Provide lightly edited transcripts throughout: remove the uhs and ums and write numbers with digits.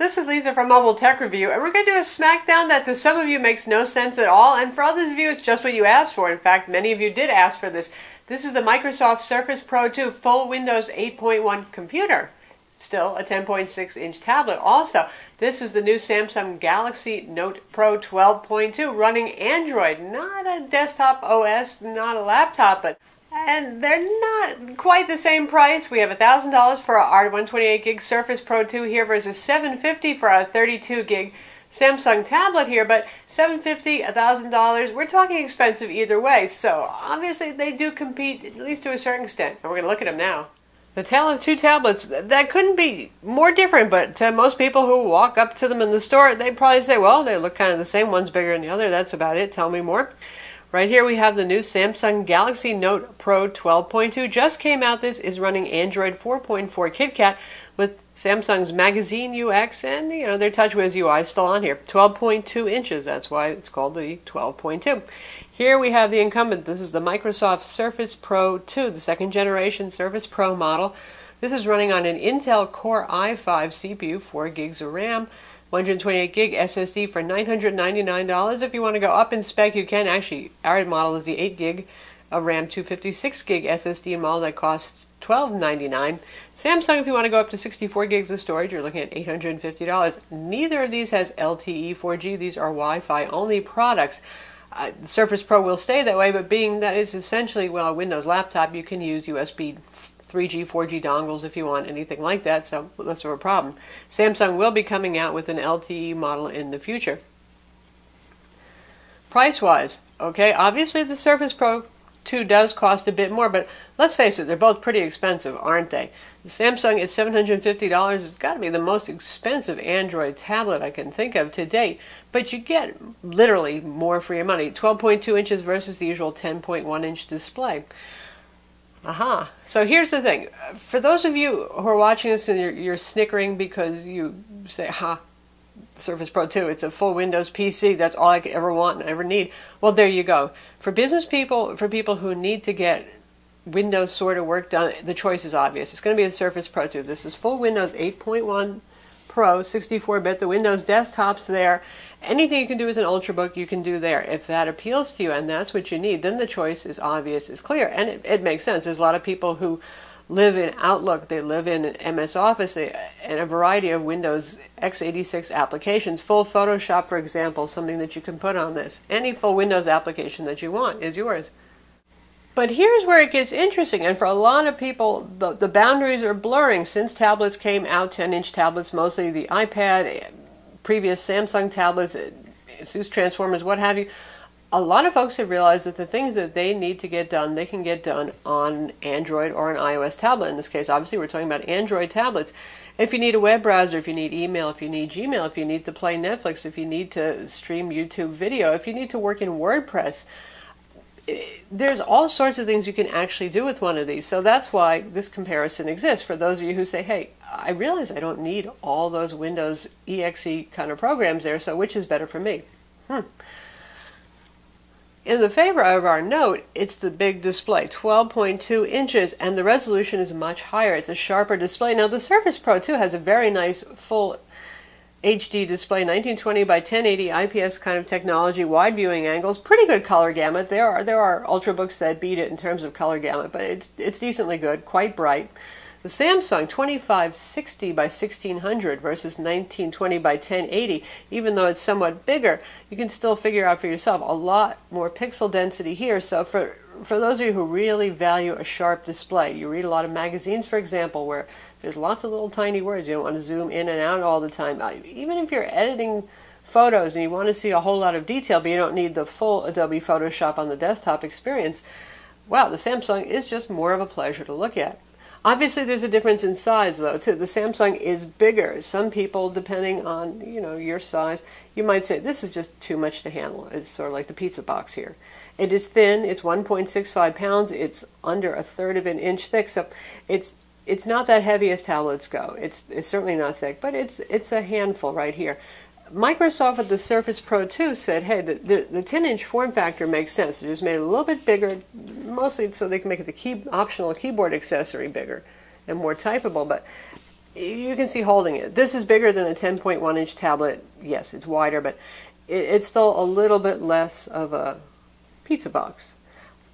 this is Lisa from Mobile Tech Review, and we're going to do a Smackdown that to some of you makes no sense at all, and for others of you it's just what you asked for. In fact, many of you did ask for this. This is the Microsoft Surface Pro 2 full Windows 8.1 computer. Still a 10.6-inch tablet. Also, this is the new Samsung Galaxy Note Pro 12.2 running Android, not a desktop OS, not a laptop, and they're not quite the same price. We have $1,000 for our 128 gig Surface Pro 2 here versus $750 for our 32 gig Samsung tablet here, but $750, $1,000, we're talking expensive either way. So obviously they do compete, at least to a certain extent, and we're going to look at them now. The tale of two tablets, that couldn't be more different, but to most people who walk up to them in the store, they probably say, well, they look kind of the same, one's bigger than the other, that's about it, tell me more. Right here we have the new Samsung Galaxy Note Pro 12.2. Just came out. This is running Android 4.4 KitKat with Samsung's Magazine UX and, their TouchWiz UI still on here. 12.2 inches, that's why it's called the 12.2. Here we have the incumbent. This is the Microsoft Surface Pro 2, the second generation Surface Pro model. This is running on an Intel Core i5 CPU, 4 gigs of RAM, 128 gig SSD for $999. If you want to go up in spec, you can. Actually, our model is the 8 gig of RAM, 256 gig SSD model that costs $1299. Samsung, if you want to go up to 64 gigs of storage, you're looking at $850. Neither of these has LTE 4G. These are Wi-Fi only products. The Surface Pro will stay that way, but being that it's essentially, a Windows laptop, you can use USB 3G, 4G dongles if you want, anything like that, so less of a problem. Samsung will be coming out with an LTE model in the future. Price-wise, okay, obviously the Surface Pro 2 does cost a bit more, but let's face it, they're both pretty expensive, aren't they? The Samsung is $750. It's got to be the most expensive Android tablet I can think of to date, but you get literally more for your money. 12.2 inches versus the usual 10.1-inch display. Aha. So here's the thing. For those of you who are watching this and you're snickering because you say, Surface Pro 2, it's a full Windows PC, that's all I could ever want and ever need. Well, there you go. For business people, for people who need to get Windows sort of work done, the choice is obvious. It's going to be the Surface Pro 2. This is full Windows 8.1 Pro, 64-bit. The Windows desktop's there. Anything you can do with an Ultrabook, you can do there. If that appeals to you and that's what you need, then the choice is obvious, is clear. And it makes sense. There's a lot of people who live in Outlook, they live in MS Office, and a variety of Windows x86 applications. Full Photoshop, for example, something that you can put on this. Any full Windows application that you want is yours. But here's where it gets interesting, and for a lot of people, the boundaries are blurring since tablets came out, 10-inch tablets, mostly the iPad, previous Samsung tablets, ASUS Transformers, what have you. A lot of folks have realized that the things that they need to get done, they can get done on Android or an iOS tablet. In this case, obviously, we're talking about Android tablets. If you need a web browser, if you need email, if you need Gmail, if you need to play Netflix, if you need to stream YouTube video, if you need to work in WordPress, there's all sorts of things you can actually do with one of these. So that's why this comparison exists. For those of you who say, hey, I realize I don't need all those Windows EXE kind of programs there, so which is better for me? In the favor of our Note, it's the big display, 12.2 inches, and the resolution is much higher. It's a sharper display. Now, the Surface Pro 2 has a very nice full HD display, 1920 by 1080 IPS kind of technology, wide viewing angles, pretty good color gamut. There are Ultrabooks that beat it in terms of color gamut, but it's decently good, quite bright. The Samsung 2560 by 1600 versus 1920 by 1080, even though it's somewhat bigger, you can still figure out for yourself a lot more pixel density here. So for those of you who really value a sharp display, you read a lot of magazines, for example, where there's lots of little tiny words. You don't want to zoom in and out all the time. Even if you're editing photos and you want to see a whole lot of detail, but you don't need the full Adobe Photoshop on the desktop experience, wow, the Samsung is just more of a pleasure to look at. Obviously, there's a difference in size, though, too. The Samsung is bigger. Some people, depending on, your size, you might say, this is just too much to handle. It's sort of like the pizza box here. It is thin. It's 1.65 pounds. It's under 1/3 of an inch thick. So it's not that heavy as tablets go. It's certainly not thick, but it's a handful right here. Microsoft at the Surface Pro 2 said, hey, the 10-inch form factor makes sense. They just made it a little bit bigger, mostly so they can make the optional keyboard accessory bigger and more typable. But You can see holding it. This is bigger than a 10.1-inch tablet. Yes, it's wider, but it's still a little bit less of a pizza box.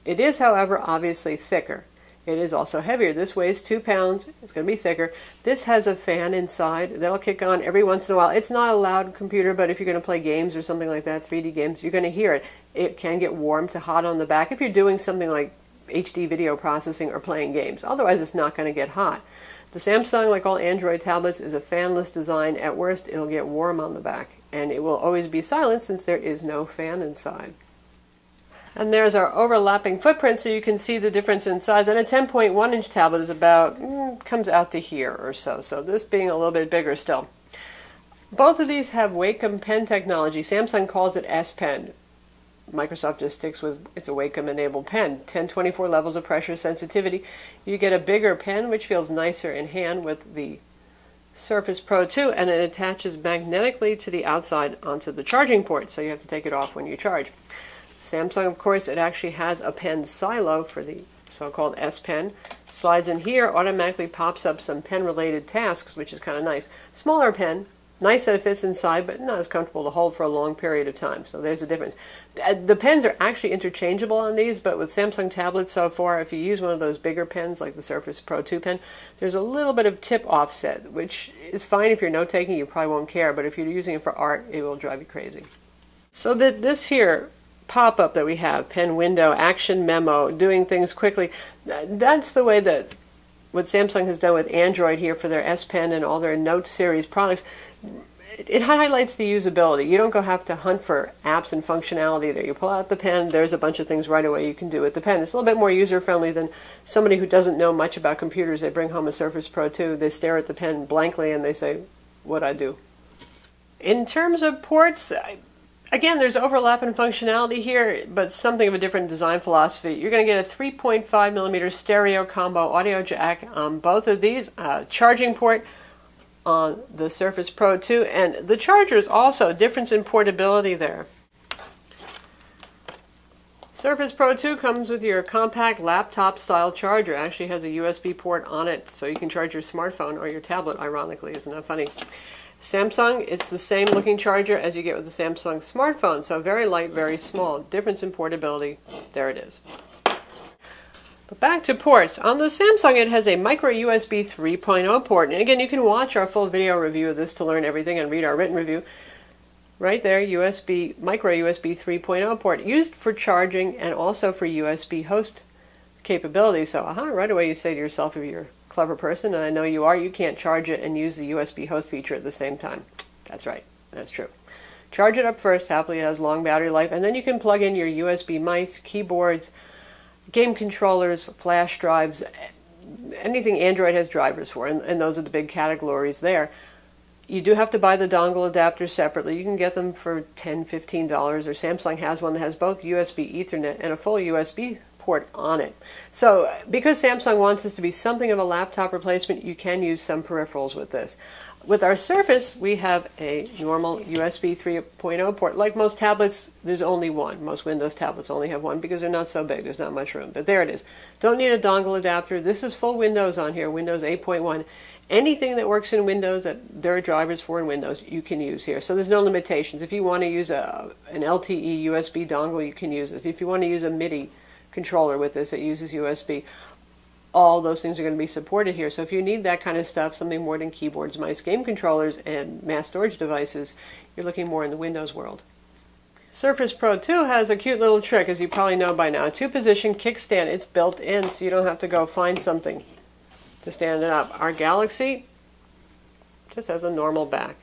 It is, however, obviously thicker. It is also heavier. This weighs 2 pounds. It's going to be thicker. This has a fan inside that'll kick on every once in a while. It's not a loud computer, but if you're going to play games or something like that, 3D games, you're going to hear it. It can get warm to hot on the back if you're doing something like HD video processing or playing games. Otherwise, it's not going to get hot. The Samsung, like all Android tablets, is a fanless design. At worst, it'll get warm on the back, and it will always be silent since there is no fan inside. And there's our overlapping footprint, so you can see the difference in size. And a 10.1-inch tablet is about, comes out to here or so. So this being a little bit bigger still. Both of these have Wacom pen technology. Samsung calls it S Pen. Microsoft just sticks with it's a Wacom-enabled pen. 1024 levels of pressure sensitivity. You get a bigger pen, which feels nicer in hand with the Surface Pro 2, and it attaches magnetically to the outside onto the charging port, so you have to take it off when you charge. Samsung, of course, it actually has a pen silo for the so-called S Pen. Slides in here, automatically pops up some pen-related tasks, which is kind of nice. Smaller pen, nice that it fits inside, but not as comfortable to hold for a long period of time. So there's a difference. The pens are actually interchangeable on these, but with Samsung tablets so far, if you use one of those bigger pens, like the Surface Pro 2 pen, there's a little bit of tip offset, which is fine if you're note-taking. You probably won't care, but if you're using it for art, it will drive you crazy. So this here pop-up that we have, pen window, action memo, doing things quickly, that's the way that what Samsung has done with Android here for their S Pen and all their Note series products. It highlights the usability. You don't have to hunt for apps and functionality there. You pull out the pen, there's a bunch of things right away you can do with the pen. It's a little bit more user-friendly than somebody who doesn't know much about computers. They bring home a Surface Pro 2, they stare at the pen blankly, and they say, what'd I do? In terms of ports, again, there's overlap in functionality here, but something of a different design philosophy. You're going to get a 3.5mm stereo combo audio jack on both of these, charging port on the Surface Pro 2, and the charger is also a difference in portability there. Surface Pro 2 comes with your compact laptop style charger. It actually has a USB port on it, so you can charge your smartphone or your tablet, ironically. Isn't that funny? Samsung, it's the same looking charger as you get with the Samsung smartphone, so very light, very small. Difference in portability, there it is. But back to ports. On the Samsung, it has a micro USB 3.0 port, and again, you can watch our full video review of this to learn everything and read our written review. Right there, micro USB 3.0 port, used for charging and also for USB host capability. So, right away you say to yourself, if you're a clever person, and I know you are, you can't charge it and use the USB host feature at the same time. That's right, that's true. Charge it up first, happily it has long battery life, and then you can plug in your USB mice, keyboards, game controllers, flash drives, anything Android has drivers for, and those are the big categories there. You do have to buy the dongle adapters separately. You can get them for $10, $15, or Samsung has one that has both USB Ethernet and a full USB port on it. So because Samsung wants this to be something of a laptop replacement, you can use some peripherals with this. With our Surface, we have a normal USB 3.0 port. Like most tablets, there's only one. Most Windows tablets only have one because they're not so big. There's not much room. But there it is. Don't need a dongle adapter. This is full Windows on here, Windows 8.1. Anything that works in Windows that there are drivers for in Windows, you can use here. So there's no limitations. If you want to use an LTE USB dongle, you can use this. If you want to use a MIDI controller with this, it uses USB. All those things are going to be supported here. So if you need that kind of stuff, something more than keyboards, mice, game controllers, and mass storage devices, you're looking more in the Windows world. Surface Pro 2 has a cute little trick, as you probably know by now. 2-position kickstand. It's built in, so you don't have to go find something to stand it up. Our Galaxy just has a normal back.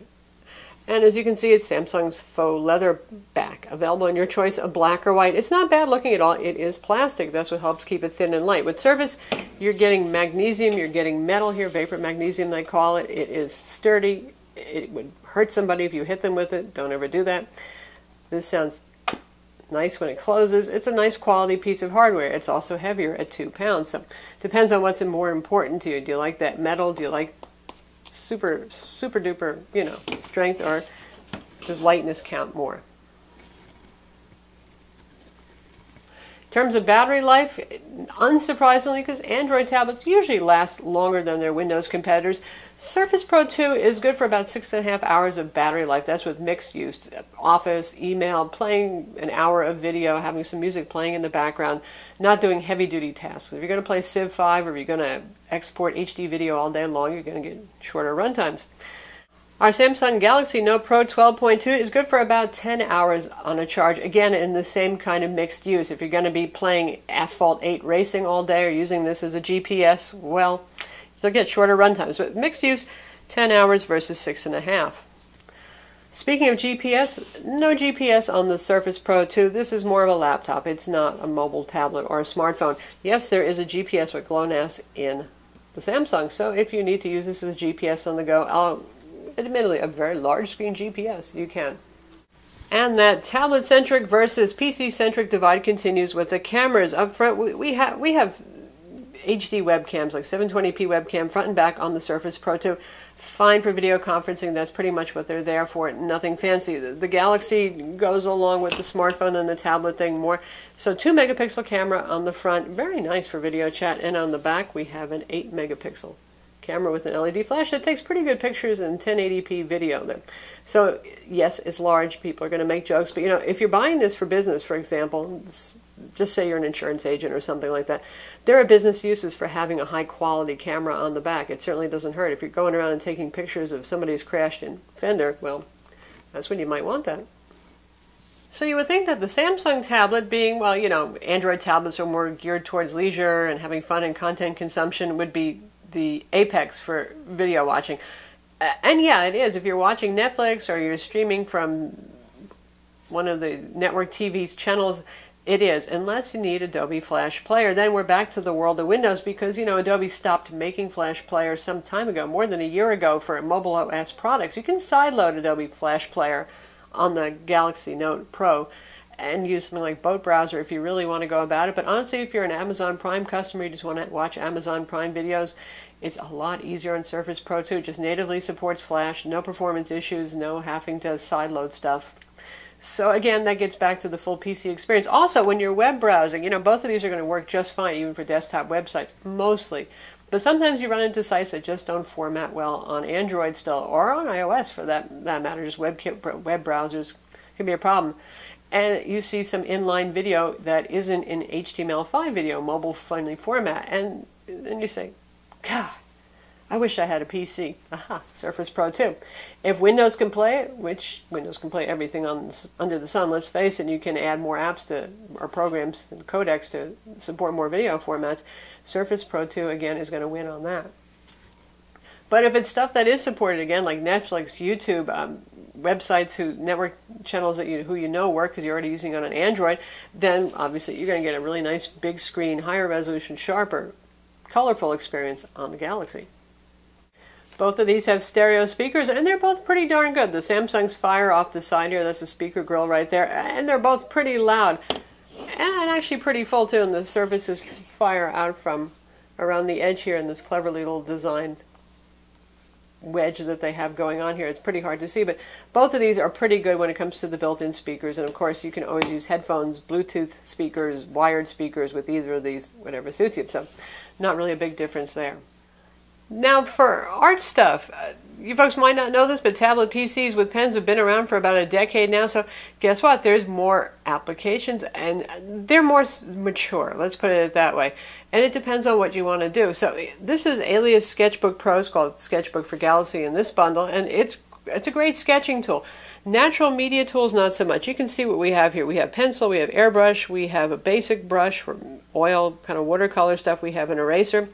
And as you can see, it's Samsung's faux leather back, available in your choice of black or white. It's not bad looking at all. It is plastic. That's what helps keep it thin and light. With Surface, you're getting magnesium, you're getting metal here, vapor magnesium they call it. It is sturdy. It would hurt somebody if you hit them with it. Don't ever do that. This sounds nice when it closes. It's a nice quality piece of hardware. It's also heavier at 2 pounds. So depends on what's more important to you. Do you like that metal? Do you like super duper, strength, or does lightness count more? In terms of battery life, unsurprisingly, because Android tablets usually last longer than their Windows competitors, Surface Pro 2 is good for about 6.5 hours of battery life. That's with mixed use. Office, email, playing an hour of video, having some music playing in the background, not doing heavy-duty tasks. If you're going to play Civ 5 or you're going to export HD video all day long, you're going to get shorter runtimes. Our Samsung Galaxy Note Pro 12.2 is good for about 10 hours on a charge, again in the same kind of mixed use. If you're going to be playing Asphalt 8 racing all day or using this as a GPS, well, you'll get shorter runtimes. But mixed use, 10 hours versus 6.5. Speaking of GPS, no GPS on the Surface Pro 2. This is more of a laptop. It's not a mobile tablet or a smartphone. Yes, there is a GPS with GLONASS in the Samsung, so if you need to use this as a GPS on the go, admittedly, a very large screen GPS, you can. And that tablet-centric versus PC-centric divide continues with the cameras. Up front, we have HD webcams, like 720p webcam, front and back on the Surface Pro 2. Fine for video conferencing, that's pretty much what they're there for, nothing fancy. The Galaxy goes along with the smartphone and the tablet thing more. So 2-megapixel camera on the front, very nice for video chat, and on the back we have an 8-megapixel camera with an LED flash that takes pretty good pictures in 1080p video. So yes, it's large. People are going to make jokes, but if you're buying this for business, for example, just say you're an insurance agent or something like that, there are business uses for having a high quality camera on the back. It certainly doesn't hurt. If you're going around and taking pictures of somebody who's crashed in Fender, well, that's when you might want that. So you would think that the Samsung tablet being, well, Android tablets are more geared towards leisure and having fun and content consumption, would be the apex for video watching. And yeah, it is. If you're watching Netflix or you're streaming from one of the network TV's channels, it is, unless you need Adobe Flash Player. Then we're back to the world of Windows because, Adobe stopped making Flash Player some time ago, more than a year ago, for mobile OS products. You can sideload Adobe Flash Player on the Galaxy Note Pro and use something like Boat Browser if you really want to go about it. But honestly, if you're an Amazon Prime customer, you just want to watch Amazon Prime videos, it's a lot easier on Surface Pro 2. It just natively supports Flash, no performance issues, no having to sideload stuff. So again, that gets back to the full PC experience. Also, when you're web browsing, both of these are going to work just fine, even for desktop websites, mostly. But sometimes you run into sites that just don't format well on Android still, or on iOS for that matter. Just web browsers can be a problem. And you see some inline video that isn't in HTML5 video, mobile-friendly format, and then you say, God, I wish I had a PC. Aha, Surface Pro 2. If Windows can play it, which Windows can play everything under the sun, let's face it, you can add more apps or programs and codecs to support more video formats, Surface Pro 2, again, is going to win on that. But if it's stuff that is supported, again, like Netflix, YouTube, websites, network channels that who work because you're already using it on an Android, then obviously you're going to get a really nice big screen, higher resolution, sharper, colorful experience on the Galaxy. Both of these have stereo speakers, and they're both pretty darn good. The Samsung's fire off the side here, that's a speaker grill right there, and they're both pretty loud. And actually pretty full too, and the Surfaces fire out from around the edge here in this cleverly little designed wedge that they have going on here. It's pretty hard to see, but both of these are pretty good when it comes to the built-in speakers. And of course, you can always use headphones, Bluetooth speakers, wired speakers with either of these, whatever suits you. So not really a big difference there. Now for art stuff, you folks might not know this, but tablet PCs with pens have been around for about a decade now. So guess what? There's more applications and they're more mature. Let's put it that way. And it depends on what you want to do. So this is Alias Sketchbook Pro. It's called Sketchbook for Galaxy in this bundle, and it's a great sketching tool. Natural media tools, not so much. You can see what we have here. We have pencil, we have airbrush, we have a basic brush for oil, kind of watercolor stuff. We have an eraser.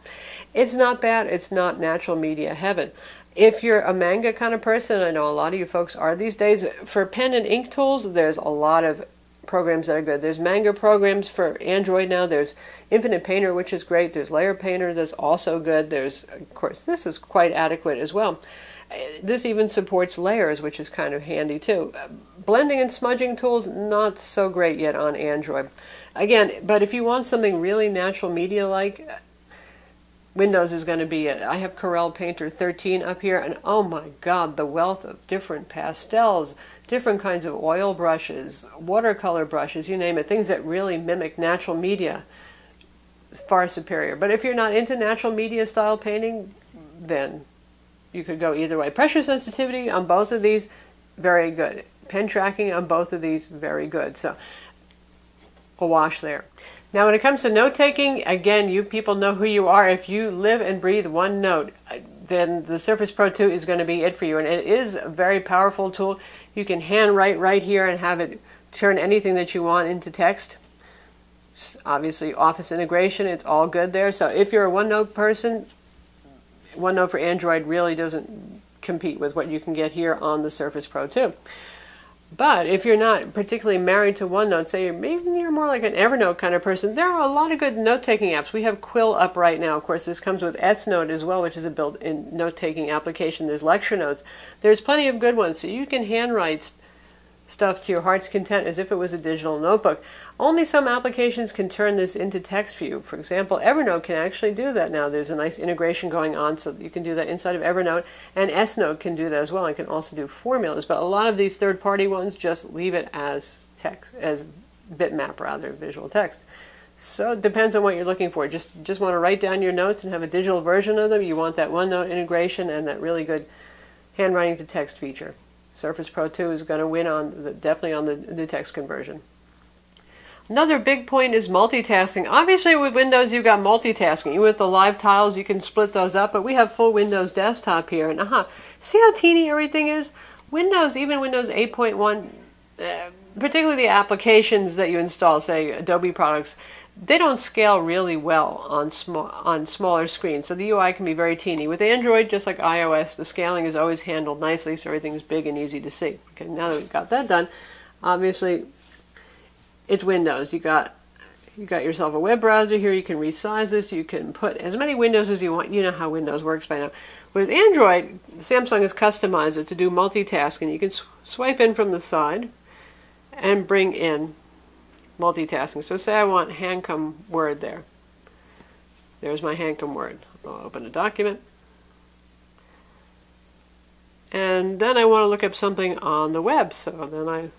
It's not bad. It's not natural media heaven. If you're a manga kind of person, I know a lot of you folks are these days, for pen and ink tools, there's a lot of programs that are good. There's manga programs for Android now. There's Infinite Painter, which is great. There's Layer Painter that's also good. There's, of course, this is quite adequate as well. This even supports layers, which is kind of handy too. Blending and smudging tools, not so great yet on Android. Again, but if you want something really natural media-like, Windows is going to be it. I have Corel Painter 13 up here, and oh my God, the wealth of different pastels, different kinds of oil brushes, watercolor brushes, you name it, things that really mimic natural media, far superior. But if you're not into natural media style painting, then you could go either way. Pressure sensitivity on both of these, very good. Pen tracking on both of these, very good. So a wash there. Now when it comes to note taking, again, you people know who you are. If you live and breathe OneNote, then the Surface Pro 2 is going to be it for you. And it is a very powerful tool. You can handwrite right here and have it turn anything that you want into text. Obviously, Office integration, it's all good there. So if you're a OneNote person, OneNote for Android really doesn't compete with what you can get here on the Surface Pro 2. But if you're not particularly married to OneNote, say maybe you're more like an Evernote kind of person, there are a lot of good note-taking apps. We have Quill up right now. Of course, this comes with S-Note as well, which is a built-in note-taking application. There's lecture notes. There's plenty of good ones. So you can handwrite stuff to your heart's content as if it was a digital notebook. Only some applications can turn this into text for you. For example, Evernote can actually do that now. There's a nice integration going on, so you can do that inside of Evernote, and S-Note can do that as well. It can also do formulas, but a lot of these third-party ones just leave it as text, as bitmap rather, visual text. So it depends on what you're looking for. Just want to write down your notes and have a digital version of them. You want that OneNote integration and that really good handwriting to text feature. Surface Pro 2 is going to win on definitely on the text conversion. Another big point is multitasking. Obviously with Windows you've got multitasking. Even with the live tiles you can split those up, but we have full Windows desktop here. And see how teeny everything is? Windows, even Windows 8.1, particularly the applications that you install, say Adobe products, they don't scale really well on smaller screens, so the UI can be very teeny. With Android, just like iOS, the scaling is always handled nicely, so everything is big and easy to see. Okay, now that we've got that done, obviously it's Windows. You got yourself a web browser here. You can resize this. You can put as many windows as you want. You know how Windows works by now. With Android, Samsung has customized it to do multitasking. You can swipe in from the side and bring in multitasking. So say I want Handcome Word there. There's my Handcome Word. I'll open a document. And then I want to look up something on the web. So then I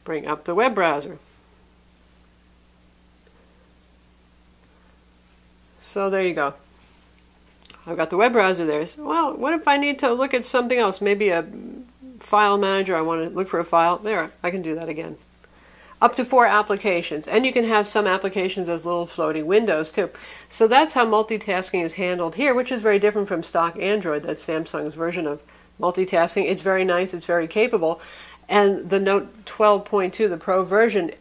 bring up the web browser. So there you go. I've got the web browser there. So, well, what if I need to look at something else? Maybe a file manager. I want to look for a file. There, I can do that again. Up to 4 applications, and you can have some applications as little floating windows too. So that's how multitasking is handled here, which is very different from stock Android. That's Samsung's version of multitasking. It's very nice, it's very capable, and the Note 12.2, the Pro version,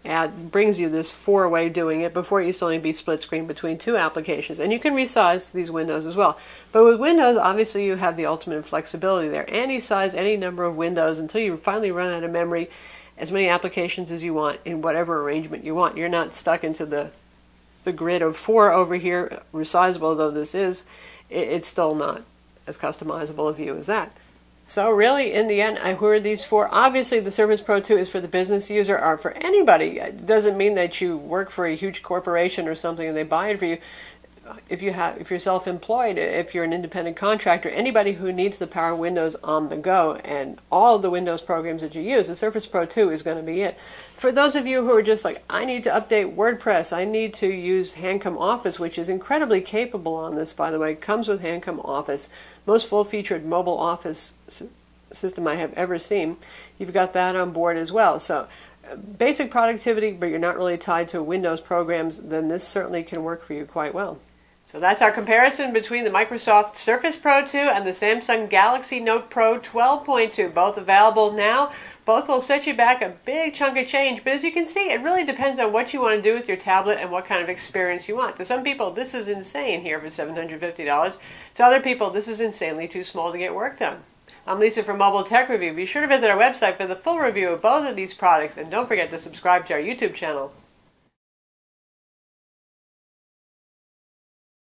brings you this 4-way doing it. Before it used to only be split screen between 2 applications, and you can resize these windows as well. But with Windows, obviously you have the ultimate flexibility there. Any size, any number of windows until you finally run out of memory. As many applications as you want in whatever arrangement you want. You're not stuck into the grid of 4 over here, resizable though this is. It's still not as customizable a view as that. So really, in the end, who are these for? Obviously, the Surface Pro 2 is for the business user or for anybody. It doesn't mean that you work for a huge corporation or something and they buy it for you. If you're self-employed, if you're an independent contractor, anybody who needs the power of Windows on the go and all of the Windows programs that you use, the Surface Pro 2 is going to be it. For those of you who are just like, I need to update WordPress, I need to use Handcome Office, which is incredibly capable on this, by the way, comes with Handcome Office, most full-featured mobile office system I have ever seen. You've got that on board as well. So basic productivity, but you're not really tied to Windows programs, then this certainly can work for you quite well. So that's our comparison between the Microsoft Surface Pro 2 and the Samsung Galaxy Note Pro 12.2. Both available now. Both will set you back a big chunk of change. But as you can see, it really depends on what you want to do with your tablet and what kind of experience you want. To some people, this is insane here for $750. To other people, this is insanely too small to get work done. I'm Lisa from Mobile Tech Review. Be sure to visit our website for the full review of both of these products. And don't forget to subscribe to our YouTube channel.